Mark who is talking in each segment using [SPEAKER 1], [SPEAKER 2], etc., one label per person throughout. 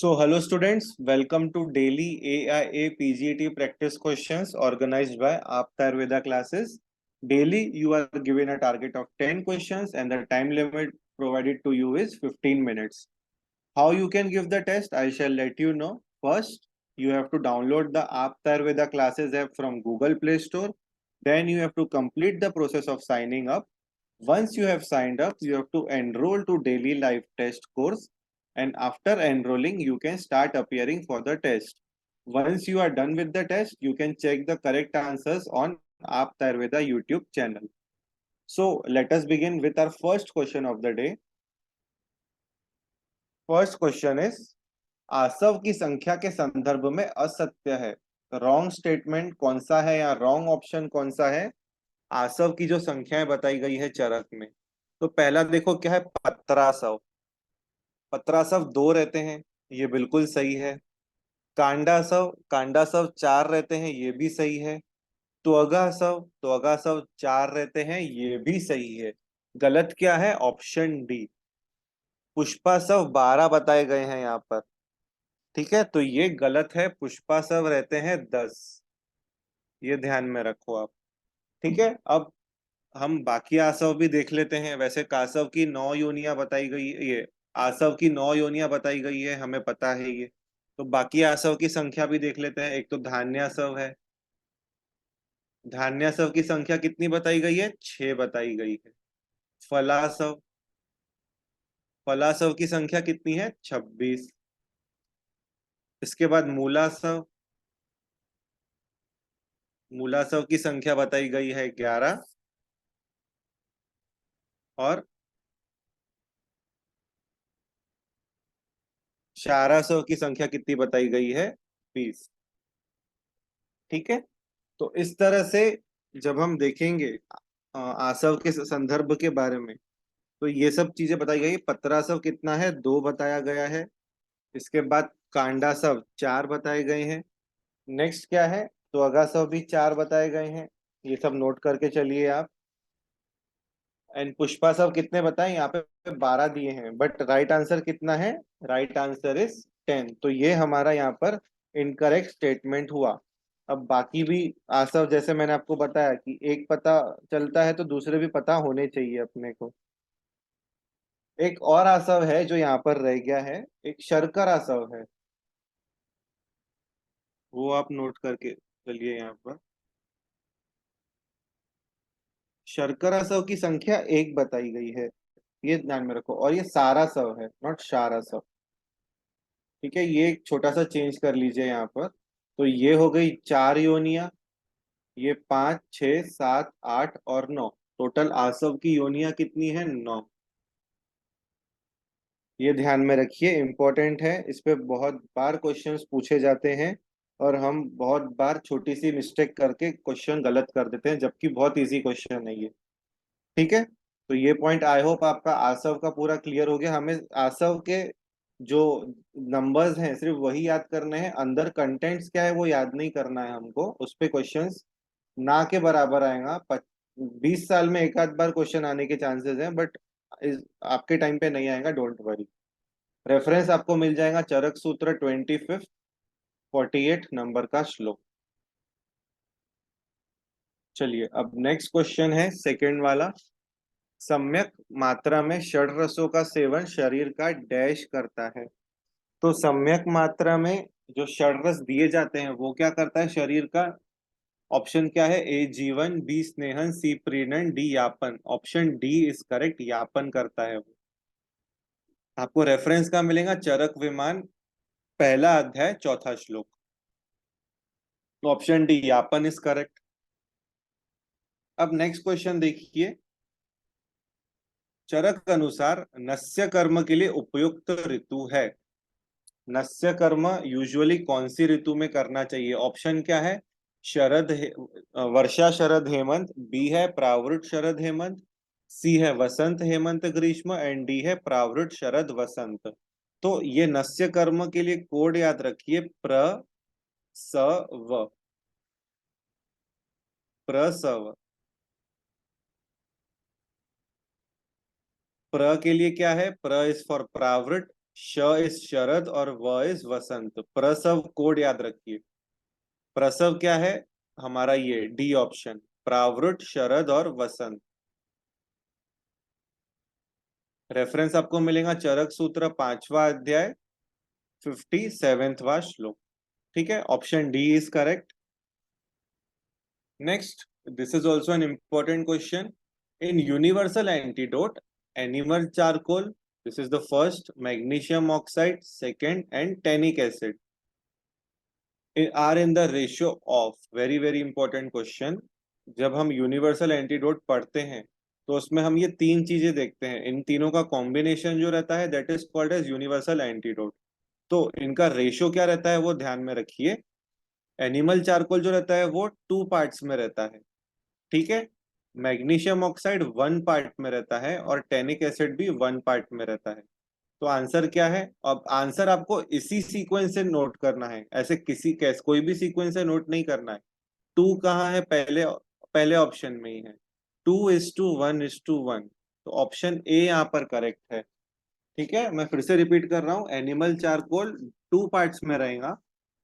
[SPEAKER 1] So, hello students, welcome to daily AIA PGT practice questions organized by Aapta Ayurveda classes. Daily, you are given a target of 10 questions and the time limit provided to you is 15 minutes. How you can give the test, I shall let you know. First, you have to download the Aapta Ayurveda classes app from Google Play Store. Then you have to complete the process of signing up. Once you have signed up, you have to enroll to daily live test course, and after enrolling you can start appearing for the test. Once you are done with the test, you can check the correct answers on Aapta Ayurveda YouTube channel. So let us begin with our first question of the day. First question is, आसव की संख्या के संदर्भ में असत्य है। Wrong statement कौन सा है या रॉन्ग ऑप्शन कौन सा है आसव की जो संख्याएं बताई गई है चरक में? तो पहला देखो क्या है, पत्रासव। पत्रासव दो रहते हैं, ये बिल्कुल सही है। कांडासव, कांडासव चार रहते हैं, ये भी सही है। त्वगासव, त्वगासव चार रहते हैं, ये भी सही है। गलत क्या है? Option D. पुष्पासव 12 बताए गए हैं यहाँ पर, ठीक है, तो ये गलत है। पुष्पासव रहते हैं 10, ये ध्यान में रखो आप। ठीक है, अब हम बाकी आसव भी देख लेते हैं। वैसे कासव की 9 योनियां बताई गई, ये आसव की 9 योनियां बताई गई है, हमें पता है ये। तो बाकी आसव की संख्या भी देख लेते हैं। एक तो धान्यासव है, धान्यासव की संख्या कितनी बताई गई है? 6 बताई गई है। फलासव, फलासव की संख्या कितनी है? 26। इसके बाद मूलासव, मूलासव की संख्या बताई गई है 11। और शारासव की संख्या कितनी बताई गई है? 20। ठीक है, तो इस तरह से जब हम देखेंगे आसव के संदर्भ के बारे में, तो ये सब चीजें बताई गई। पत्रासव कितना है? 2 बताया गया है। इसके बाद कांडासव 4 बताए गए हैं। नेक्स्ट क्या है? तो अगासव भी 4 बताए गए हैं, ये सब नोट करके चलिए आप। एंड पुष्पासव कितने बताए? यहाँ पे 12 दिए हैं, बट राइट आंसर कितना है? Right answer is 10। तो ये हमारा यहाँ पर इनकरेक्ट स्टेटमेंट हुआ। अब बाकी भी आसव, जैसे मैंने आपको बताया कि एक पता चलता है तो दूसरे भी पता होने चाहिए अपने को। एक और आसव है जो यहाँ पर रह गया है, एक शर्कर आसव है, वो आप नोट करके चलिए यहाँ पर। शर्कर आसव की संख्या 1 बताई गई है, ये ध्यान में रखो। और ये सारासव है, नॉट शारासव। ठीक है, ये एक छोटा सा चेंज कर लीजिए यहाँ पर। तो ये हो गई 4 योनिया, ये 5, 6, 7, 8 और 9। टोटल आसव की योनिया कितनी है? 9। ये ध्यान में रखिए, इंपॉर्टेंट है। इस पे बहुत बार क्वेश्चंस पूछे जाते हैं और हम बहुत बार छोटी सी मिस्टेक करके क्वेश्चन गलत कर देते हैं, जबकि बहुत इजी क्वेश्चन है ये। ठीक है, तो ये पॉइंट आई होप आपका आसव का पूरा क्लियर हो गया। हमें आसव के जो नंबर्स हैं सिर्फ वही याद करने हैं, अंदर कंटेंट्स क्या है वो याद नहीं करना है हमको। उस पे क्वेश्चंस ना के बराबर आएगा। 20 साल में एक आध बार क्वेश्चन आने के चांसेस हैं, बट आपके टाइम पे नहीं आएगा, डोंट वरी। रेफरेंस आपको मिल जाएगा चरक सूत्र 25 48 नंबर का श्लोक। चलिए, अब नेक्स्ट क्वेश्चन है सेकंड वाला। सम्यक मात्रा में षड रसों का सेवन शरीर का डैश करता है। तो सम्यक मात्रा में जो षड रस दिए जाते हैं वो क्या करता है शरीर का? ऑप्शन क्या है? ए जीवन, बी स्नेहन, सी प्रीणन, डी यापन। ऑप्शन डी इज करेक्ट, यापन करता है वो। आपको रेफरेंस का मिलेगा चरक विमान, पहला अध्याय, चौथा श्लोक। तो ऑप्शन डी यापन इज करेक्ट। अब नेक्स्ट क्वेश्चन देखिए। चरक अनुसार नस्य कर्म के लिए उपयुक्त ऋतु है। नस्य कर्म यूजुअली कौन सी ऋतु में करना चाहिए? ऑप्शन क्या है? वर्षा शरद हेमंत, बी है प्रावृट शरद हेमंत, सी है वसंत हेमंत ग्रीष्म, एंड डी है प्रावृट शरद वसंत। तो ये नस्य कर्म के लिए कोड याद रखिए, प्र स व, प्र स व। प्र के लिए क्या है? प्र इज फॉर प्रावृट, श इज शरद और व इज वसंत। प्रसव कोड याद रखिए। प्रसव क्या है हमारा, ये डी ऑप्शन, प्रावृट शरद और वसंत। रेफरेंस आपको मिलेगा चरक सूत्र 5वां अध्याय 57वां श्लोक। ठीक है, option D is correct. Next, this is also an important question. In universal antidote, animal charcoal, this is the first, magnesium oxide second and tannic acid are in the ratio of, very very important question. जब हम universal antidote पढ़ते हैं तो उसमें हम ये तीन चीजें देखते हैं, इन तीनों का कॉम्बिनेशन जो रहता है that is called as universal antidote. तो इनका रेशियो क्या रहता है वो ध्यान में रखिए। एनिमल चारकोल जो रहता है वो 2 पार्ट्स में रहता है, ठीक है। मैग्नीशियम ऑक्साइड 1 पार्ट में रहता है और टेनिक एसिड भी 1 पार्ट में रहता है। तो आंसर क्या है? अब आंसर आपको इसी सीक्वेंस से नोट करना है, ऐसे किसी कैसे कोई भी सीक्वेंस से नोट नहीं करना है। टू कहाँ है? पहले पहले ऑप्शन में ही है। 2:1:1, तो ऑप्शन ए यहाँ पर करेक्ट है। ठीक है, मैं फिर से रिपीट कर रहा हूँ, एनिमल चारकोल 2 पार्ट्स में रहेगा,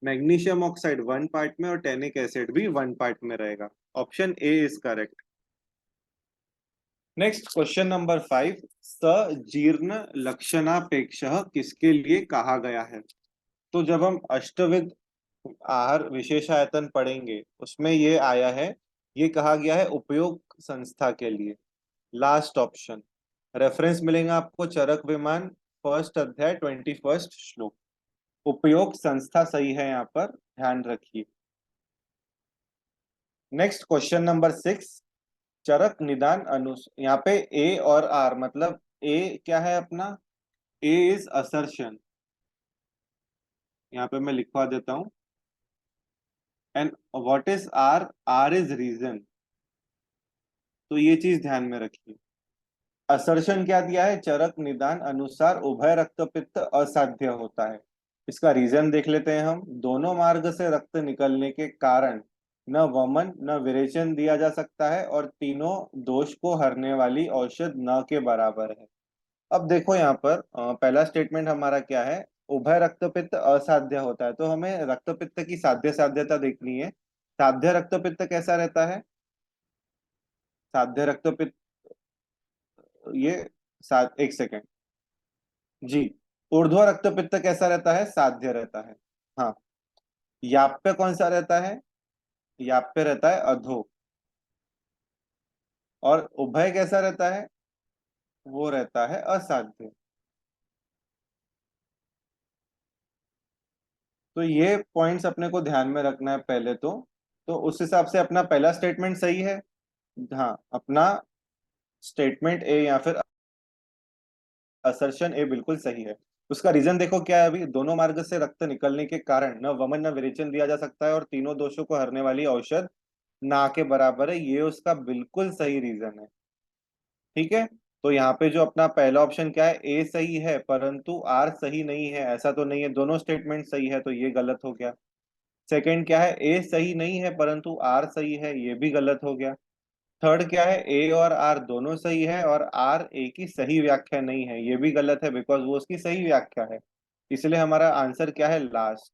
[SPEAKER 1] मैग्नीशियम ऑक्साइड 1 पार्ट में और टेनिक एसिड भी 1 पार्ट में रहेगा। Option A is correct. Next question number 5, सजीर्ण लक्षणापेक्ष किसके लिए कहा गया है? तो जब हम अष्टविध आहार विशेषायतन पढ़ेंगे उसमें ये आया है, ये कहा गया है उपयोग संस्था के लिए। Last option. रेफरेंस मिलेगा आपको चरक विमान फर्स्ट अध्याय 21 श्लोक। उपयोग संस्था सही है, यहाँ पर ध्यान रखिए। नेक्स्ट क्वेश्चन नंबर 6, चरक निदान यहाँ पे ए और आर, मतलब ए क्या है अपना, ए इज असर्शन, यहाँ पे मैं लिखवा देता हूं। And what is R? R is reason. तो ये चीज ध्यान में रखिए। असर्शन क्या दिया है? चरक निदान अनुसार उभय रक्तपित्त असाध्य होता है। इसका रीजन देख लेते हैं हम। दोनों मार्ग से रक्त निकलने के कारण न वमन न विरेचन दिया जा सकता है और तीनों दोष को हरने वाली औषध न के बराबर है। अब देखो यहाँ पर पहला स्टेटमेंट हमारा क्या है? उभय रक्तपित्त असाध्य होता है, तो हमें रक्तपित्त की साध्य साध्यता देखनी है। साध्य रक्तपित्त कैसा रहता है? साध्य रक्तपित्त, ये एक सेकेंड जी, ऊर्ध्व रक्तपित्त कैसा रहता है? साध्य रहता है। हाँ, याप्य कौन सा रहता है? याप्य रहता है अधो। और उभय कैसा रहता है? वो रहता है असाध्य। तो ये पॉइंट्स अपने को ध्यान में रखना है पहले तो उस हिसाब से अपना पहला स्टेटमेंट सही है। हाँ, अपना स्टेटमेंट ए या फिर असर्शन ए बिल्कुल सही है। उसका रीजन देखो क्या है, अभी दोनों मार्ग से रक्त निकलने के कारण न वमन न विरेचन दिया जा सकता है और तीनों दोषों को हरने वाली औषध ना के बराबर है, ये उसका बिल्कुल सही रीजन है। ठीक है, तो यहाँ पे जो अपना पहला ऑप्शन क्या है, ए सही है परंतु आर सही नहीं है, ऐसा तो नहीं है, दोनों स्टेटमेंट सही है तो ये गलत हो गया। सेकंड क्या है, ए सही नहीं है परंतु आर सही है, ये भी गलत हो गया। थर्ड क्या है, ए और आर दोनों सही है और आर ए की सही व्याख्या नहीं है, ये भी गलत है बिकॉज वो उसकी सही व्याख्या है। इसलिए हमारा आंसर क्या है, लास्ट,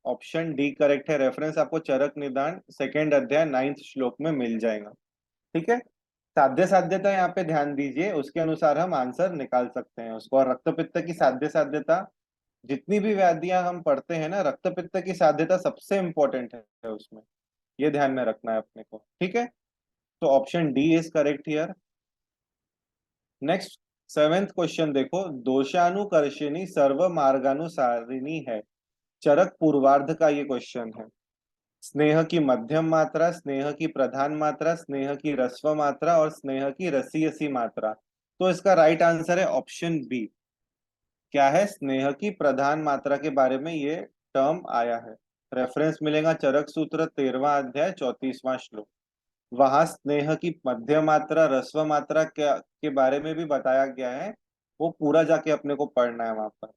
[SPEAKER 1] ऑप्शन डी करेक्ट है। रेफरेंस आपको चरक निदान सेकेंड अध्याय 9th श्लोक में मिल जाएगा। ठीक है, साध्य साध्यता यहाँ पे ध्यान दीजिए, उसके अनुसार हम आंसर निकाल सकते हैं उसको। और रक्तपित्त की साध्य साध्यता, जितनी भी व्याधियां हम पढ़ते हैं ना, रक्तपित्त की साध्यता सबसे इंपॉर्टेंट है उसमें, ये ध्यान में रखना है अपने को। ठीक है, तो option D is correct here. Next 7th question देखो, दोषानुकर्षिणी सर्व मार्गानुसारिणी है, चरक पूर्वार्ध का ये क्वेश्चन है। स्नेह की मध्यम मात्रा, स्नेह की प्रधान मात्रा, स्नेह की रस्व मात्रा और स्नेह की रसीयसी मात्रा। तो इसका राइट आंसर है ऑप्शन बी। क्या है? स्नेह की प्रधान मात्रा के बारे में ये टर्म आया है। रेफरेंस मिलेगा चरक सूत्र 13वां अध्याय 34वां श्लोक। वहां स्नेह की मध्य मात्रा रस्व मात्रा के बारे में भी बताया गया है, वो पूरा जाके अपने को पढ़ना है वहां पर।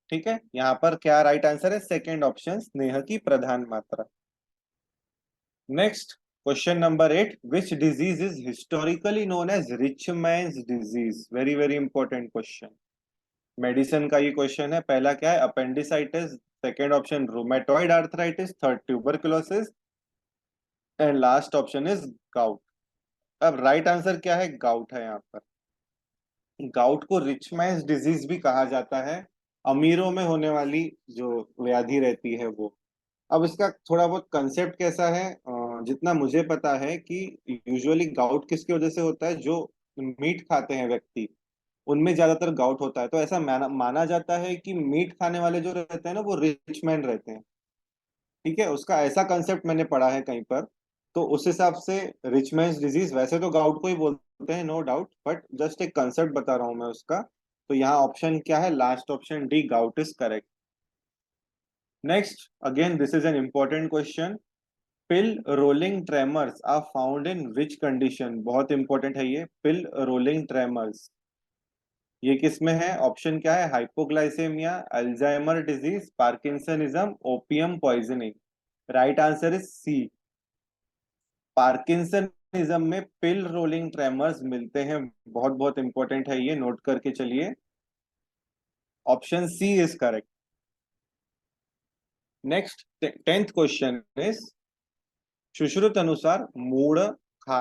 [SPEAKER 1] ठीक है, यहाँ पर क्या राइट आंसर है? सेकेंड ऑप्शन, स्नेह की प्रधान मात्रा। Next question number 8, which disease is historically known as rich man's disease? Very very important question. Medicine का ये क्वेश्चन है। पहला क्या है? Appendicitis, second option rheumatoid arthritis, third tuberculosis and last option is gout. अब राइट आंसर क्या है? Gout है यहाँ पर। गाउट को रिच मैन्स डिजीज भी कहा जाता है, अमीरों में होने वाली जो व्याधि रहती है वो। अब इसका थोड़ा बहुत कंसेप्ट कैसा है, जितना मुझे पता है कि यूजुअली गाउट किसकी वजह से होता है, जो मीट खाते हैं व्यक्ति, उनमें ज्यादातर गाउट होता है। तो ऐसा माना जाता है कि मीट खाने वाले जो रहते हैं ना, वो रिच मैन रहते हैं। ठीक है, उसका ऐसा कंसेप्ट मैंने पढ़ा है कहीं पर। तो उस हिसाब से रिच मैन्स डिजीज, वैसे तो गाउट को ही बोलते हैं नो डाउट, बट जस्ट एक कंसेप्ट बता रहा हूं मैं उसका। तो यहाँ ऑप्शन क्या है? Last option D, gout is correct. Next, again this is an important question. Pill rolling tremors are found in which condition? बहुत इंपॉर्टेंट है ये, पिल रोलिंग ट्रेमर्स। ये किस में है? ऑप्शन क्या है? Hypoglycaemia, Alzheimer disease, parkinsonism, opium poisoning. Right answer is C, parkinsonism में पिल रोलिंग ट्रेमर्स मिलते हैं। बहुत बहुत इंपॉर्टेंट है ये, नोट करके चलिए। Option C is correct. Next, tenth question is, Sushruta अनुसार मूड